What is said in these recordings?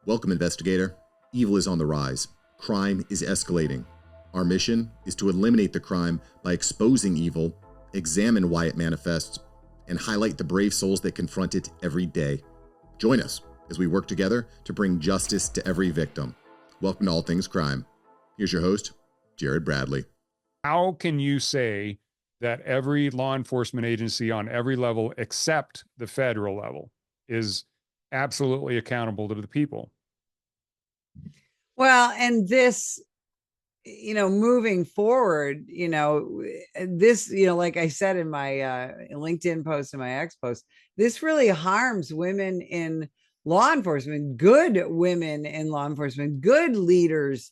Welcome, investigator. Evil is on the rise. Crime is escalating. Our mission is to eliminate the crime by exposing evil, examine why it manifests, and highlight the brave souls that confront it every day. Join us as we work together to bring justice to every victim. Welcome to All Things Crime. Here's your host, Jared Bradley. How can you say that every law enforcement agency on every level except the federal level is absolutely accountable to the people? Well, and this, moving forward, this, like I said in my LinkedIn post and my X post, this really harms women in law enforcement, good women in law enforcement, good leaders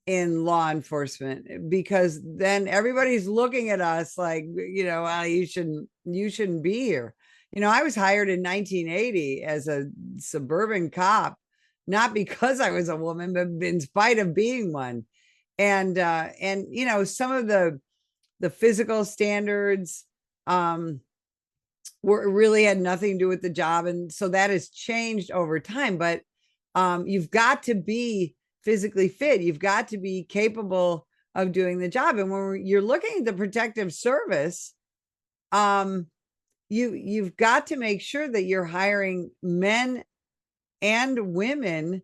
in law enforcement, because then everybody's looking at us like, you shouldn't be here. I was hired in 1980 as a suburban cop, not because I was a woman, but in spite of being one. And some of the physical standards really had nothing to do with the job, and so that has changed over time. But you've got to be physically fit. You've got to be capable of doing the job. And when you're looking at the protective service, you've got to make sure that you're hiring men and women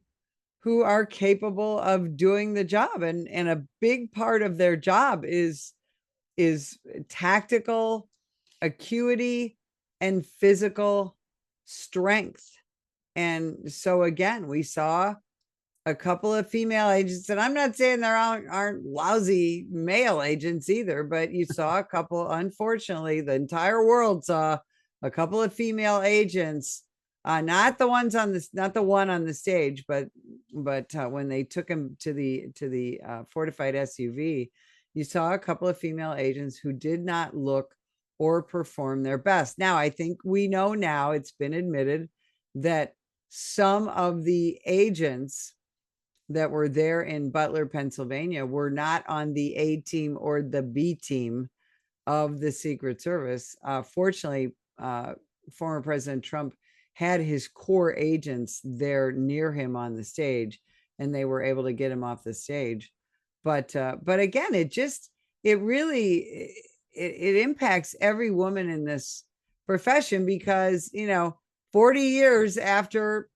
who are capable of doing the job. And a big part of their job is tactical acuity and physical strength. And so again, we saw a couple of female agents, and I'm not saying there aren't lousy male agents either, but you saw a couple. Unfortunately, the entire world saw a couple of female agents, not the one on the stage, but when they took him to the fortified SUV, you saw a couple of female agents who did not look or perform their best. Now, I think we know now, it's been admitted that some of the agents that were there in Butler, Pennsylvania, were not on the A team or the B team of the Secret Service. Fortunately, former President Trump had his core agents there near him on the stage, and they were able to get him off the stage. But again, it really impacts every woman in this profession, because 40 years after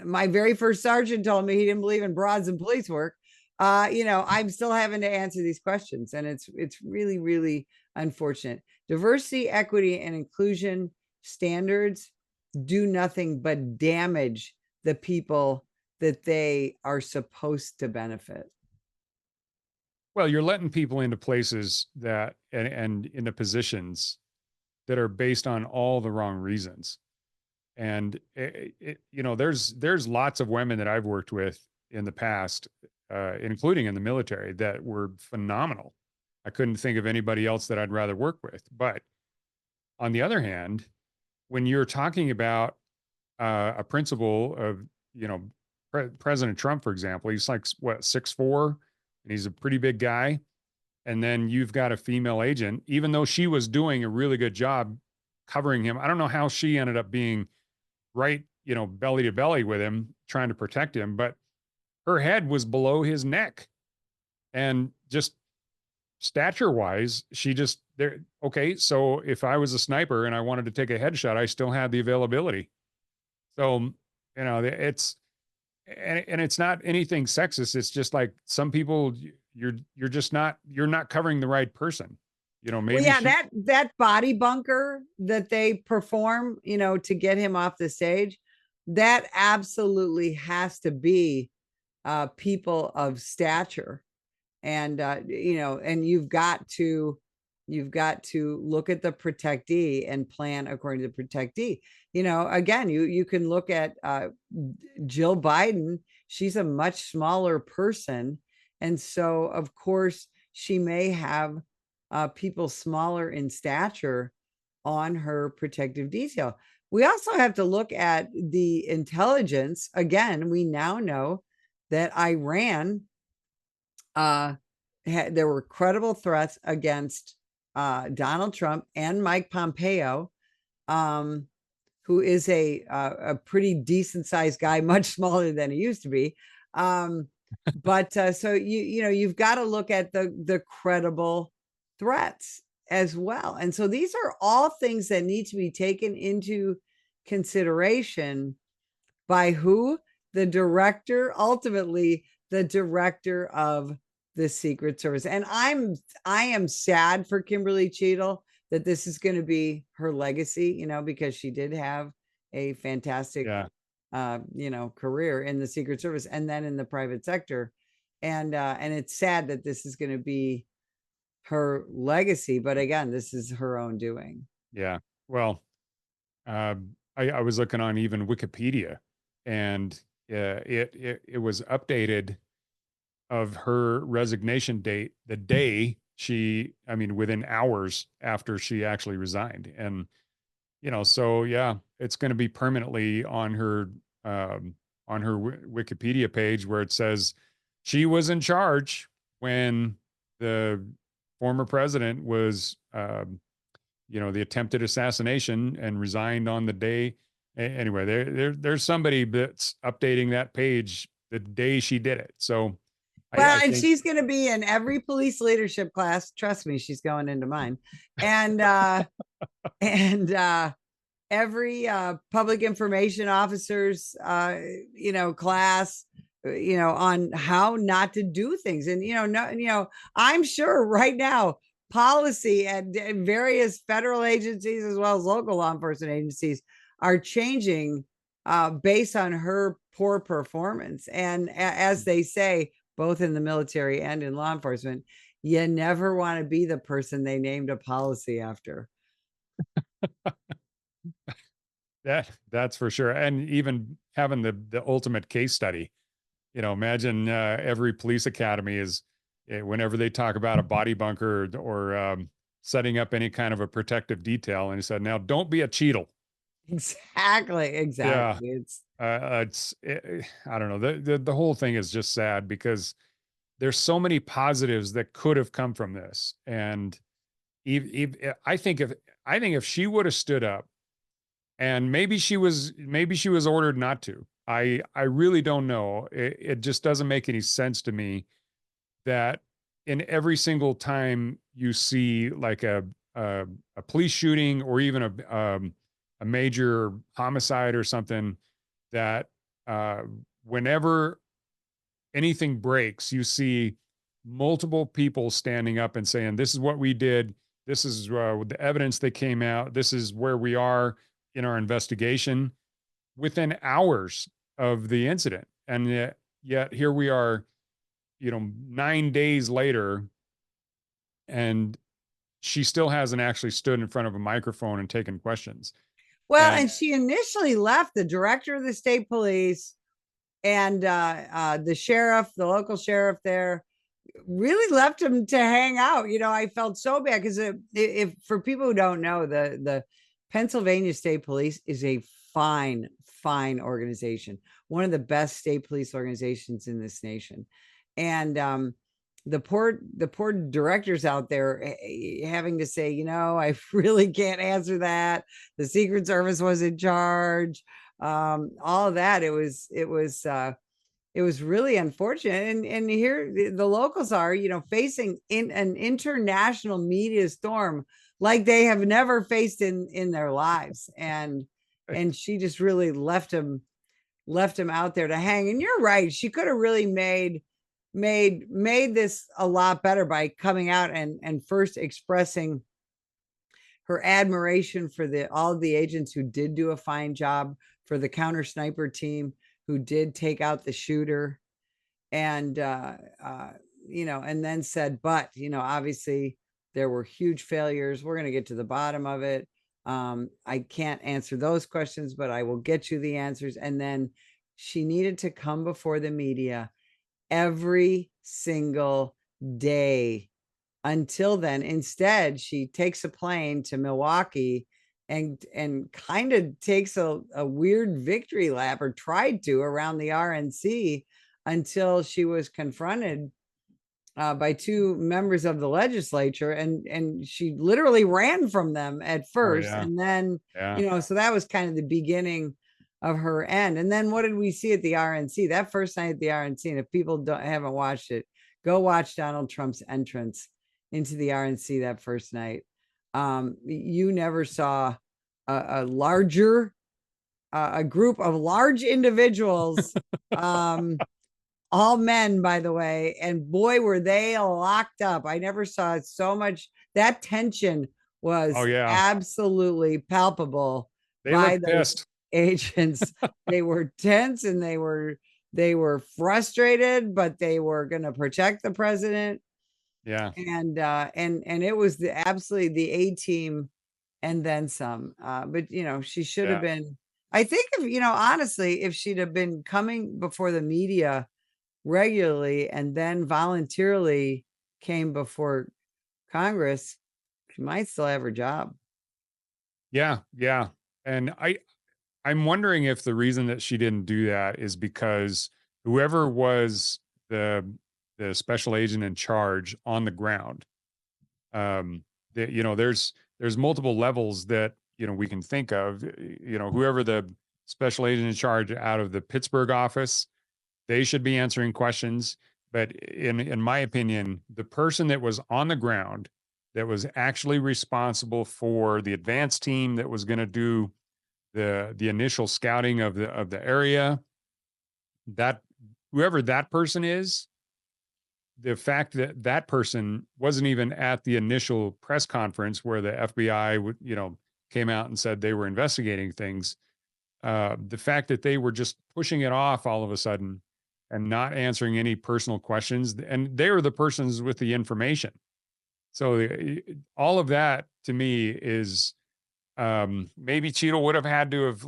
my very first sergeant told me he didn't believe in broads and police work, I'm still having to answer these questions, and it's really, really unfortunate. Diversity, equity, and inclusion standards do nothing but damage the people that they are supposed to benefit. Well, you're letting people into places that and into positions that are based on all the wrong reasons. And there's lots of women that I've worked with in the past, including in the military, that were phenomenal. I couldn't think of anybody else that I'd rather work with. But on the other hand, when you're talking about a principle of, President Trump, for example, he's like, what, 6'4", and he's a pretty big guy. And then you've got a female agent, even though she was doing a really good job covering him. I don't know how she ended up being right, belly to belly with him, trying to protect him, but her head was below his neck. And just stature wise, she just there. Okay. So if I was a sniper and I wanted to take a headshot, I still had the availability. So, it's, and it's not anything sexist. It's just like some people, you're not covering the right person. Maybe that body bunker that they perform, to get him off the stage, that absolutely has to be people of stature. And and you've got to look at the protectee and plan according to the protectee. Again, you can look at Jill Biden. She's a much smaller person, and so of course she may have people smaller in stature on her protective detail. We also have to look at the intelligence. Again, we now know that Iran, there were credible threats against Donald Trump and Mike Pompeo, who is a pretty decent sized guy, much smaller than he used to be. But so you've got to look at the credible threats as well. And so these are all things that need to be taken into consideration by who? The director, ultimately the director of the Secret Service. And I am sad for Kimberly Cheadle that this is going to be her legacy, because she did have a fantastic career in the Secret Service and then in the private sector. And it's sad that this is going to be her legacy, but again, this is her own doing. Yeah. Well, I was looking on even Wikipedia, and it was updated of her resignation date the day within hours after she actually resigned. And so yeah, it's going to be permanently on her Wikipedia page, where it says she was in charge when the former president was the attempted assassination, and resigned on the day. Anyway, there's somebody that's updating that page the day she did it. So I think she's going to be in every police leadership class. Trust me, she's going into mine. And every public information officers class, on how not to do things. And I'm sure right now policy and various federal agencies as well as local law enforcement agencies are changing based on her poor performance. And as they say, both in the military and in law enforcement, you never want to be the person they named a policy after. That's for sure. And even having the ultimate case study, imagine every police academy is, whenever they talk about a body bunker or setting up any kind of a protective detail, and he said, now don't be a Cheatle. Exactly. Yeah. It's I don't know. The whole thing is just sad, because there's so many positives that could have come from this. And I think if she would have stood up, and maybe she was ordered not to. I really don't know. It just doesn't make any sense to me that in every single time you see like a police shooting, or even a major homicide or something, that whenever anything breaks, you see multiple people standing up and saying, this is what we did. This is the evidence that came out. This is where we are in our investigation, within hours of the incident. And yet here we are, 9 days later, and she still hasn't actually stood in front of a microphone and taken questions. Well, and she initially left the director of the state police and the sheriff, the local sheriff there, really left him to hang out. I felt so bad, because if for people who don't know, the Pennsylvania State Police is a fine organization, one of the best state police organizations in this nation. And the poor directors out there having to say, I really can't answer that. The Secret Service was in charge. All of that. It was really unfortunate. And here the locals are, facing an international media storm like they have never faced in their lives. And she just really left him out there to hang. And you're right. She could have really made this a lot better by coming out and first expressing her admiration for all of the agents who did do a fine job, for the counter sniper team who did take out the shooter, and and then said, but obviously there were huge failures. We're going to get to the bottom of it. I can't answer those questions, but I will get you the answers. And then she needed to come before the media every single day until then. Instead, she takes a plane to Milwaukee and kind of takes a weird victory lap, or tried to, around the RNC, until she was confronted by two members of the legislature, and she literally ran from them at first, yeah. and then Yeah. so that was kind of the beginning of her end. And then what did we see at the RNC that first night at the RNC? And if people haven't watched it, go watch Donald Trump's entrance into the RNC that first night. You never saw a larger a group of large individuals, all men, by the way, and boy, were they locked up. I never saw so much. That tension was Oh yeah. absolutely palpable They by look those pissed. agents. They were tense and they were frustrated, but they were going to protect the president. Yeah. And it was absolutely the A team and then some. But she should have Yeah. been. I think if honestly, if she'd have been coming before the media regularly and then voluntarily came before Congress, she might still have her job. Yeah. Yeah. And I'm wondering if the reason that she didn't do that is because whoever was the special agent in charge on the ground, there's multiple levels that we can think of. Whoever the special agent in charge out of the Pittsburgh office, they should be answering questions. But in my opinion, the person that was on the ground, that was actually responsible for the advance team that was going to do the initial scouting of the area, that whoever that person is, the fact that that person wasn't even at the initial press conference where the FBI came out and said they were investigating things, the fact that they were just pushing it off all of a sudden and not answering any personal questions, and they were the persons with the information. So all of that to me is, maybe Cheatle would have had to have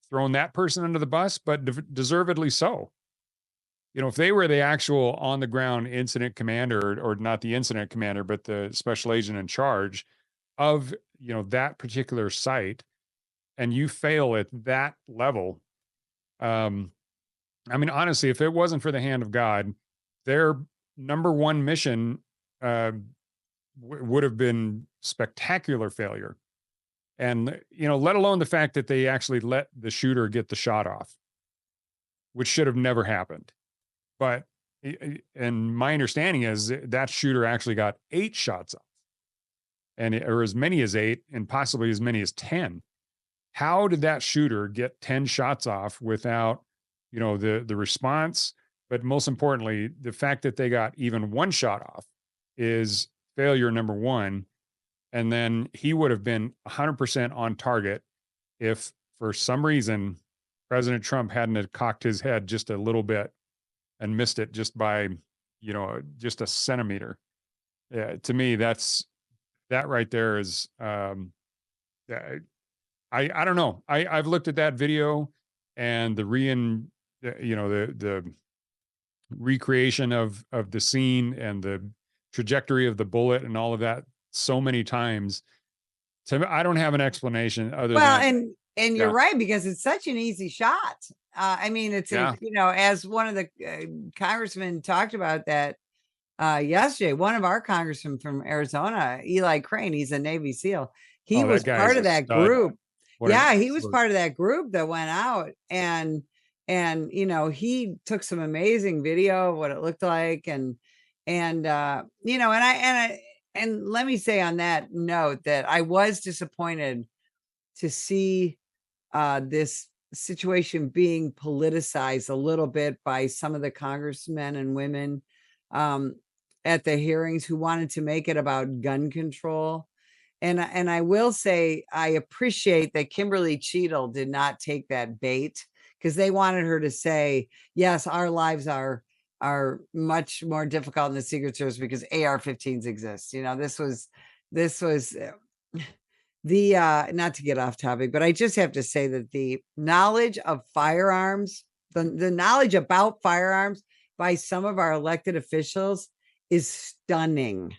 thrown that person under the bus, but deservedly so. If they were the actual on the ground incident commander, or not the incident commander, but the special agent in charge of, that particular site, and you fail at that level, I mean, honestly, if it wasn't for the hand of God, their number one mission would have been spectacular failure. And, let alone the fact that they actually let the shooter get the shot off, which should have never happened. But, and my understanding is that shooter actually got 8 shots off, or as many as 8, and possibly as many as 10. How did that shooter get 10 shots off without, the response? But most importantly, the fact that they got even 1 shot off is failure number 1. And then he would have been 100% on target if, for some reason, President Trump hadn't have cocked his head just a little bit and missed it just by, just a centimeter. Yeah, to me, that right there is, I don't know. I've looked at that video and the recreation of the scene and the trajectory of the bullet and all of that so many times. So I don't have an explanation other than. And you're right, because it's such an easy shot. I mean, it's as one of the congressmen talked about that yesterday, one of our congressmen from Arizona, Eli Crane, he's a Navy SEAL. He was part of that group. He was part of that group that went out, and he took some amazing video of what it looked like, and let me say on that note that I was disappointed to see this situation being politicized a little bit by some of the congressmen and women at the hearings who wanted to make it about gun control. And I will say, I appreciate that Kimberly Cheadle did not take that bait, because they wanted her to say, yes, our lives are much more difficult in the Secret Service because AR-15s exist. This was the not to get off topic, but I just have to say that the knowledge of firearms, the knowledge about firearms by some of our elected officials is stunning.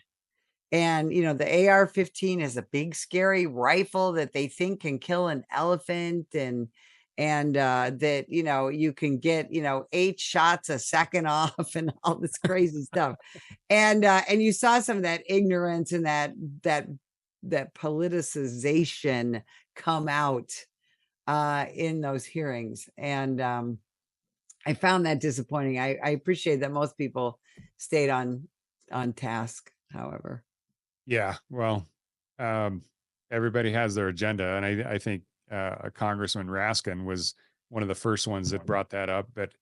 And, the AR-15 is a big, scary rifle that they think can kill an elephant. And and that, you can get, 8 shots a second off and all this crazy stuff. And you saw some of that ignorance and that politicization come out in those hearings. And I found that disappointing. I appreciate that most people stayed on task, however. Yeah, well, everybody has their agenda, and I think Congressman Raskin was one of the first ones that brought that up. But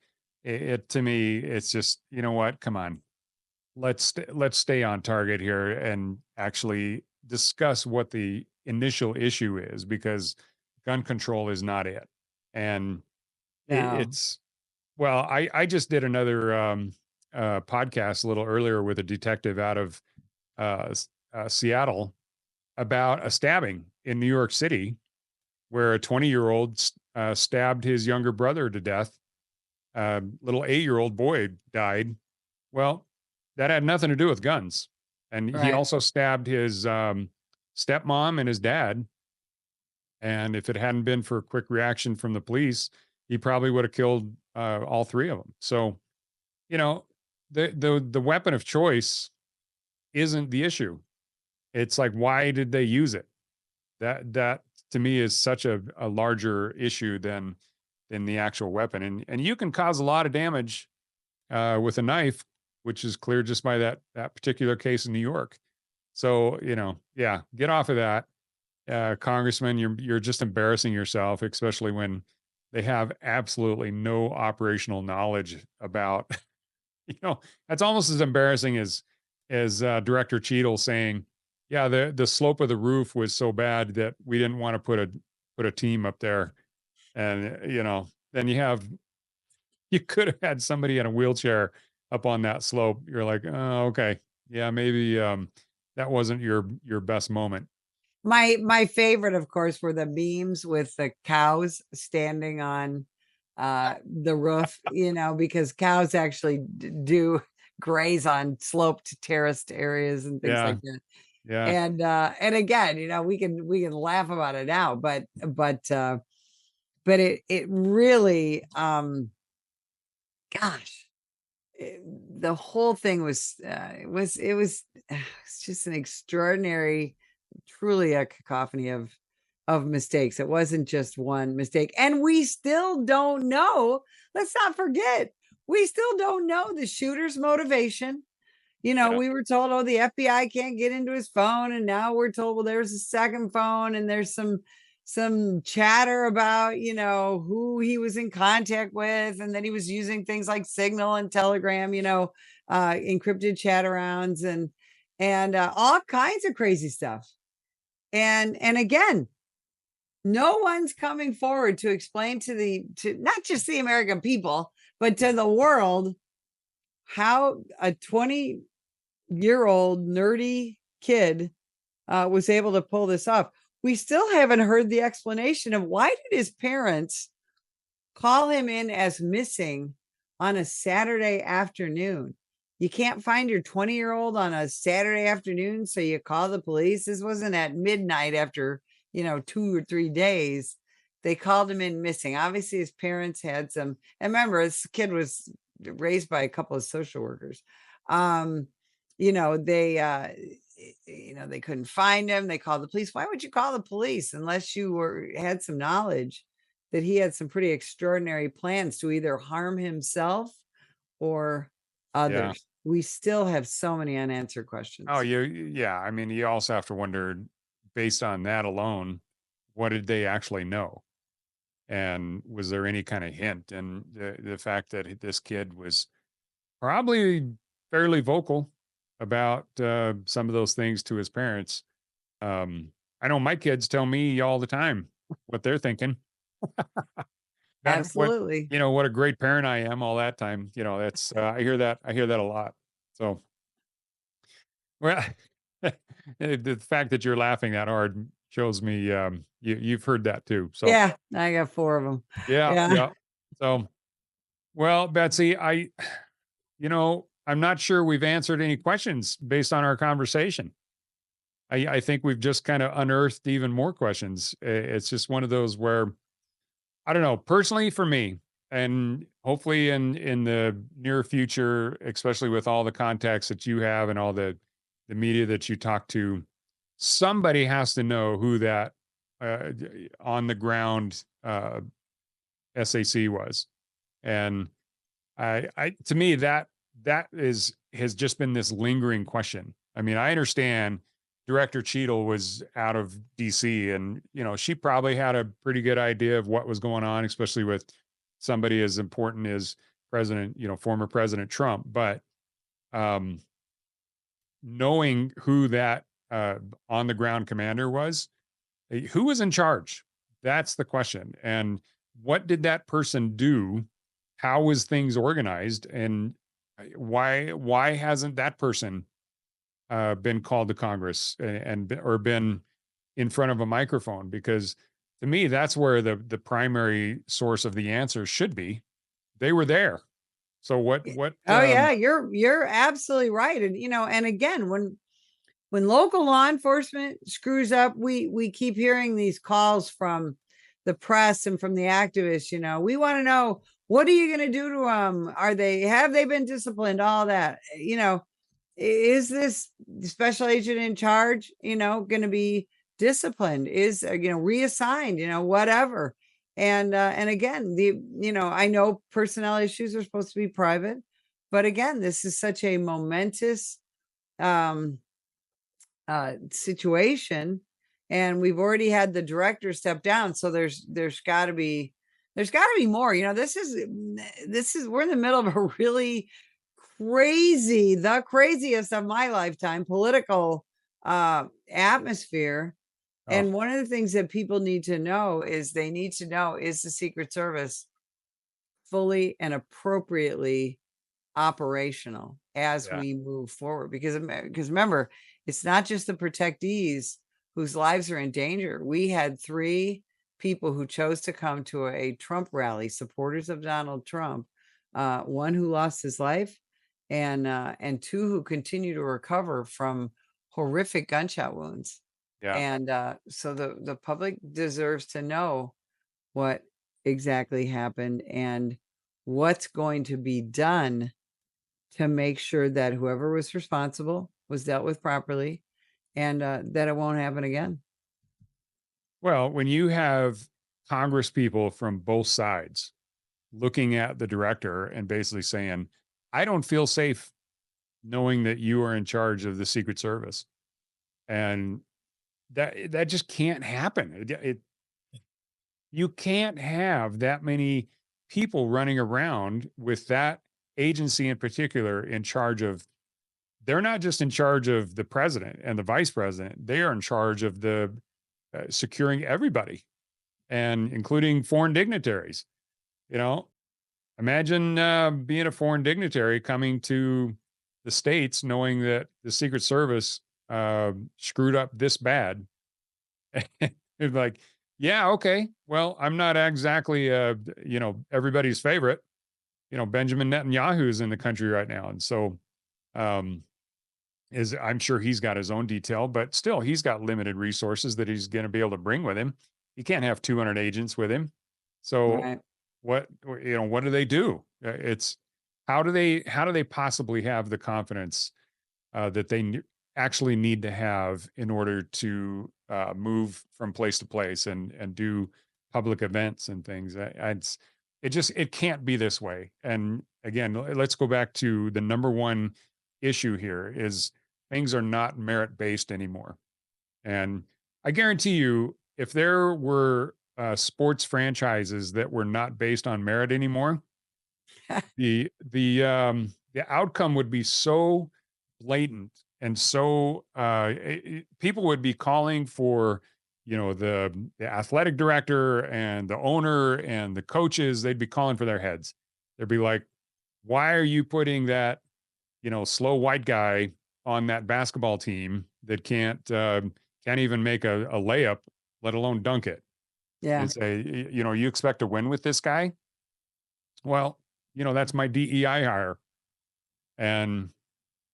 it to me, it's just, you know what? Come on, let's stay on target here and actually discuss what the initial issue is, because gun control is not it. And No. it's, well, I just did another podcast a little earlier with a detective out of Seattle about a stabbing in New York City where a 20-year-old stabbed his younger brother to death. Little 8-year-old boy died. Well, that had nothing to do with guns. And he Right. also stabbed his stepmom and his dad. And if it hadn't been for a quick reaction from the police, he probably would have killed all 3 of them. So, the weapon of choice isn't the issue. It's like, why did they use it? That to me is such a larger issue than the actual weapon. And you can cause a lot of damage with a knife, which is clear just by that particular case in New York. So, yeah, get off of that. Congressman, you're just embarrassing yourself, especially when they have absolutely no operational knowledge about, that's almost as embarrassing as Director Cheatle saying, yeah, the slope of the roof was so bad that we didn't want to put a team up there. And, then you could have had somebody in a wheelchair up on that slope. You're like, oh, okay. Yeah, maybe that wasn't your best moment. My favorite, of course, were the memes with the cows standing on the roof, because cows actually do graze on sloped terraced areas and things like that. Yeah. And again, we can laugh about it now, but it really, gosh, the whole thing was it's just an extraordinary, truly a cacophony of mistakes. It wasn't just one mistake, and we still don't know. Let's not forget, we still don't know the shooter's motivation. We were told, oh, the FBI can't get into his phone, and now we're told, well, there's a second phone, and there's some chatter about, who he was in contact with, and that he was using things like Signal and Telegram, encrypted chat arounds and all kinds of crazy stuff. And again, no one's coming forward to explain to not just the American people, but to the world, how a 20-year-old nerdy kid was able to pull this off. We still haven't heard the explanation of why did his parents call him in as missing on a Saturday afternoon. You can't find your 20-year-old on a Saturday afternoon, so you call the police. This wasn't at midnight after, 2 or 3 days. They called him in missing. Obviously, his parents had some, and remember, this kid was raised by a couple of social workers. They couldn't find him. They called the police. Why would you call the police unless you had some knowledge that he had some pretty extraordinary plans to either harm himself or others? Yeah. We still have so many unanswered questions. Oh, yeah. I mean, you also have to wonder, based on that alone, what did they actually know? And was there any kind of hint? And the fact that this kid was probably fairly vocal about some of those things to his parents. I know my kids tell me all the time what they're thinking. Absolutely. What a great parent I am all that time. That's I hear that a lot. So, well, the fact that you're laughing that hard shows me you've heard that too. So yeah, I got 4 of them. Yeah. So, well, Betsy, I'm not sure we've answered any questions based on our conversation. I think we've just kind of unearthed even more questions. It's just one of those where I don't know. Personally, for me, and hopefully in the near future, especially with all the contacts that you have and all the media that you talk to, somebody has to know who that on the ground SAC was. And to me, that has just been this lingering question. I mean, I understand Director Cheatle was out of DC, and she probably had a pretty good idea of what was going on, especially with somebody as important as former President Trump. But um, knowing who that on the ground commander was, who was in charge? That's the question. And what did that person do? How was things organized? And why hasn't that person been called to Congress or been in front of a microphone? Because to me, that's where the primary source of the answer should be. They were there. So what? Oh yeah, you're absolutely right. And and again, when local law enforcement screws up, we keep hearing these calls from the press and from the activists. We want to know, what are you going to do to them? Have they been disciplined? All that. Is this special agent in charge? Going to be disciplined? Is reassigned? Whatever. And again, I know personnel issues are supposed to be private, but again, this is such a momentous situation, and we've already had the director step down, so there's got to be more. This is we're in the middle of a really the craziest of my lifetime political atmosphere. And one of the things that people need to know is is the Secret Service fully and appropriately operational as we move forward? Because remember, it's not just the protectees whose lives are in danger. We had 3 people who chose to come to a Trump rally, supporters of Donald Trump, one who lost his life, and 2 who continue to recover from horrific gunshot wounds. Yeah. And so the public deserves to know what exactly happened and what's going to be done to make sure that whoever was responsible was dealt with properly, and that it won't happen again. Well, when you have Congress people from both sides looking at the director and basically saying, I don't feel safe knowing that you are in charge of the Secret Service. And that just can't happen. You can't have that many people running around with that agency in particular in charge of. They're not just in charge of the president and the vice president. They are in charge of the securing everybody, and including foreign dignitaries. Imagine being a foreign dignitary coming to the States knowing that the Secret Service screwed up this bad. It's like, yeah, okay. Well, I'm not exactly, everybody's favorite. Benjamin Netanyahu is in the country right now. And so I'm sure he's got his own detail, but still he's got limited resources that he's going to be able to bring with him. He can't have 200 agents with him. So Right. what do they do? It's how do they possibly have the confidence that they actually need to have in order to move from place to place and do public events and things? It can't be this way. And again, let's go back to the number one issue here is things are not merit-based anymore. And I guarantee you, if there were sports franchises that were not based on merit anymore, the outcome would be so blatant, and so people would be calling for the athletic director and the owner and the coaches. They'd be calling for their heads. They'd be like, why are you putting that slow white guy on that basketball team that can't even make a layup, let alone dunk it? Yeah. And say, you expect to win with this guy? Well, that's my DEI hire. And,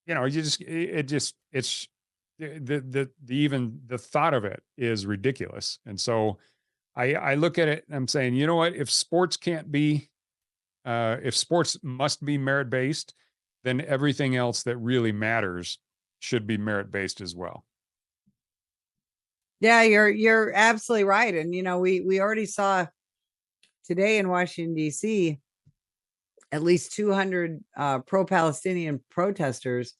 it's even the thought of it is ridiculous. And so I look at it and I'm saying, you know what? If sports must be merit based, then everything else that really matters should be merit based as well. Yeah, you're absolutely right. And we already saw today in Washington, D.C., at least 200 pro-Palestinian protesters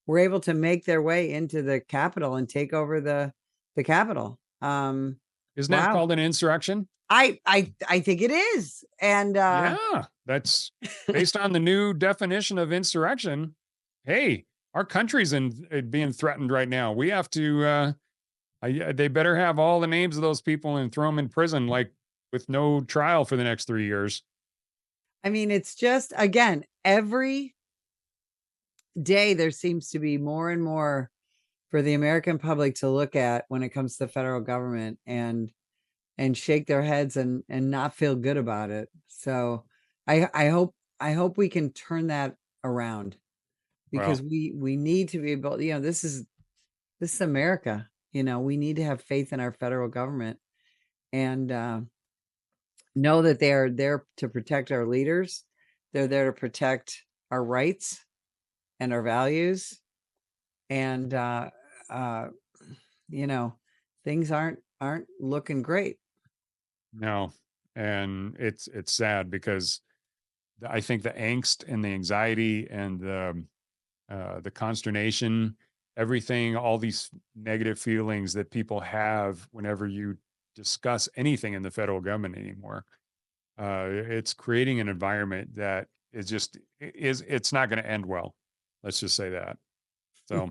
were able to make their way into the Capitol and take over the Capitol. Isn't wow. that called an insurrection? I think it is. And yeah, that's based on the new definition of insurrection. Hey, our country's being threatened right now. We have to they better have all the names of those people and throw them in prison, like with no trial for the next 3 years. I mean, it's just, again, every day there seems to be more and more for the American public to look at when it comes to the federal government and shake their heads and not feel good about it. So I hope we can turn that around, because we need to be able, this is America. We need to have faith in our federal government and know that they are there to protect our leaders. They're there to protect our rights and our values. And things aren't looking great. No. And it's sad because I think the angst and the anxiety and the consternation, everything, all these negative feelings that people have whenever you discuss anything in the federal government anymore, it's creating an environment that it's not going to end well. Let's just say that. So,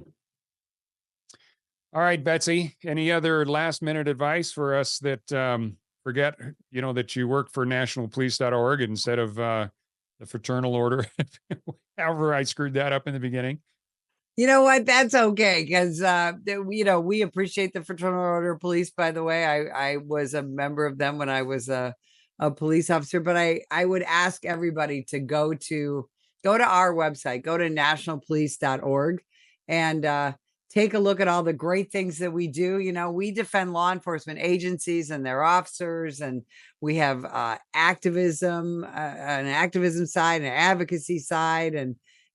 all right, Betsy, any other last minute advice for us that forget, that you work for nationalpolice.org instead of the fraternal order? However, I screwed that up in the beginning. You know what? That's okay, because we appreciate the Fraternal Order of Police. By the way, I was a member of them when I was a police officer. But I would ask everybody to go to our website, go to nationalpolice.org, and take a look at all the great things that we do. We defend law enforcement agencies and their officers, and we have an activism side, an advocacy side,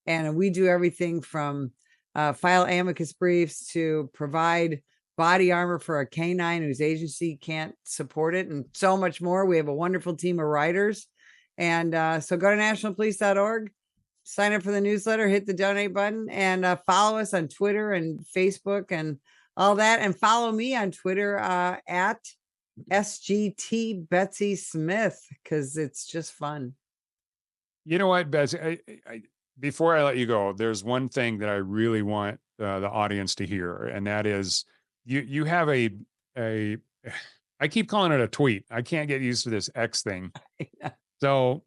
and we do everything from file amicus briefs to provide body armor for a canine whose agency can't support it, and so much more. We have a wonderful team of writers. And so go to nationalpolice.org, sign up for the newsletter, hit the donate button, and follow us on Twitter and Facebook and all that. And follow me on Twitter at SGT Betsy Smith, because it's just fun. You know what, Betsy? Before I let you go, there's one thing that I really want the audience to hear, and that is you have a I keep calling it a tweet. I can't get used to this X thing. So,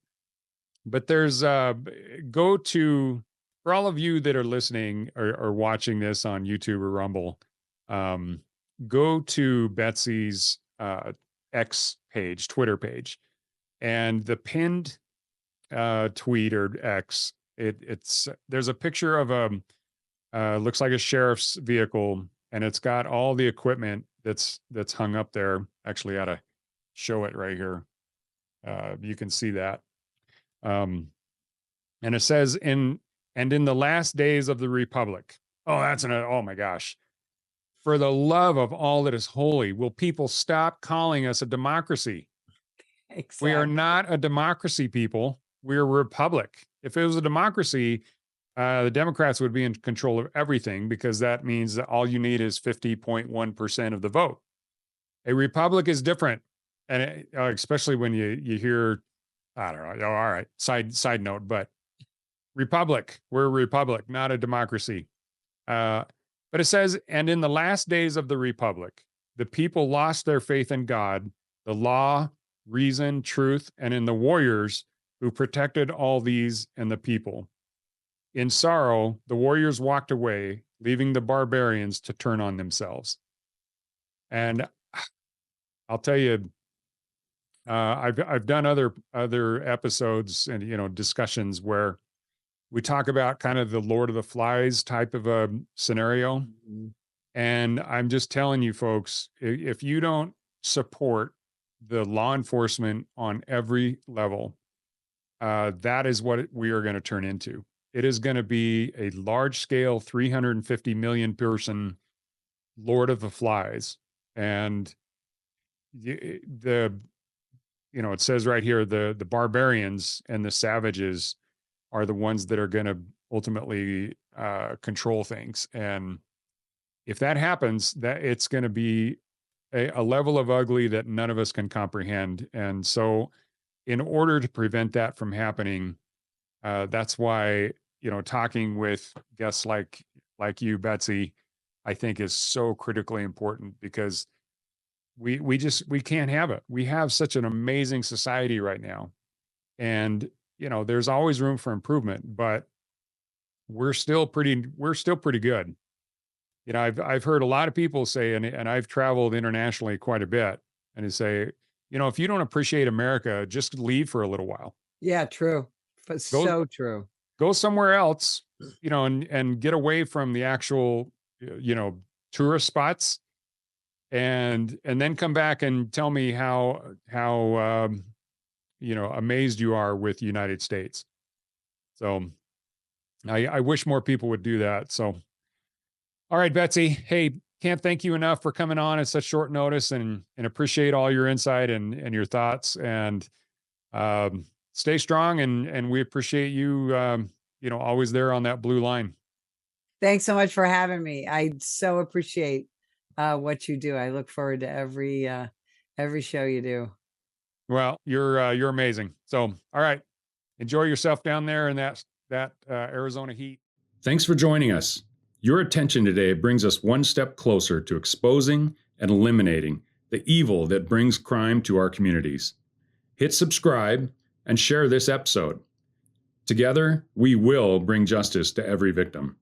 but there's go to, for all of you that are listening or watching this on YouTube or Rumble, go to Betsy's X page, Twitter page, and the pinned tweet or X. There's a picture of looks like a sheriff's vehicle, and it's got all the equipment that's hung up there. Actually, I ought to show it right here. You can see that. And it says in the last days of the Republic. Oh my gosh. For the love of all that is holy, will people stop calling us a democracy? Exactly. We are not a democracy, people. We're a republic. If it was a democracy, the Democrats would be in control of everything, because that means that all you need is 50.1% of the vote. A republic is different. And especially when you hear, I don't know, all right, side note, but republic, we're a republic, not a democracy. But it says, and in the last days of the Republic, the people lost their faith in God, the law, reason, truth, and in the warriors who protected all these and the people. In sorrow, the warriors walked away, leaving the barbarians to turn on themselves. And I'll tell you, I've done other episodes and discussions where we talk about kind of the Lord of the Flies type of a scenario. Mm-hmm. And I'm just telling you folks, if you don't support the law enforcement on every level, that is what we are going to turn into. It is going to be a large scale 350 million person Lord of the Flies. And the it says right here, the barbarians and the savages are the ones that are going to ultimately control things. And if that happens, that it's going to be a level of ugly that none of us can comprehend. And so in order to prevent that from happening, that's why, talking with guests like you, Betsy, I think is so critically important, because we can't have it. We have such an amazing society right now. And, there's always room for improvement, but we're still pretty good. I've heard a lot of people say, and I've traveled internationally quite a bit, and they say, if you don't appreciate America, just leave for a little while. Yeah, true. But so true. Go somewhere else, and get away from the actual, tourist spots, and then come back and tell me how amazed you are with the United States. So I wish more people would do that. So, all right, Betsy, hey, can't thank you enough for coming on at such short notice, and appreciate all your insight and your thoughts, and stay strong. And we appreciate you, always there on that blue line. Thanks so much for having me. I so appreciate what you do. I look forward to every show you do. Well, you're amazing. So, all right, enjoy yourself down there in that Arizona heat. Thanks for joining us. Your attention today brings us one step closer to exposing and eliminating the evil that brings crime to our communities. Hit subscribe and share this episode. Together, we will bring justice to every victim.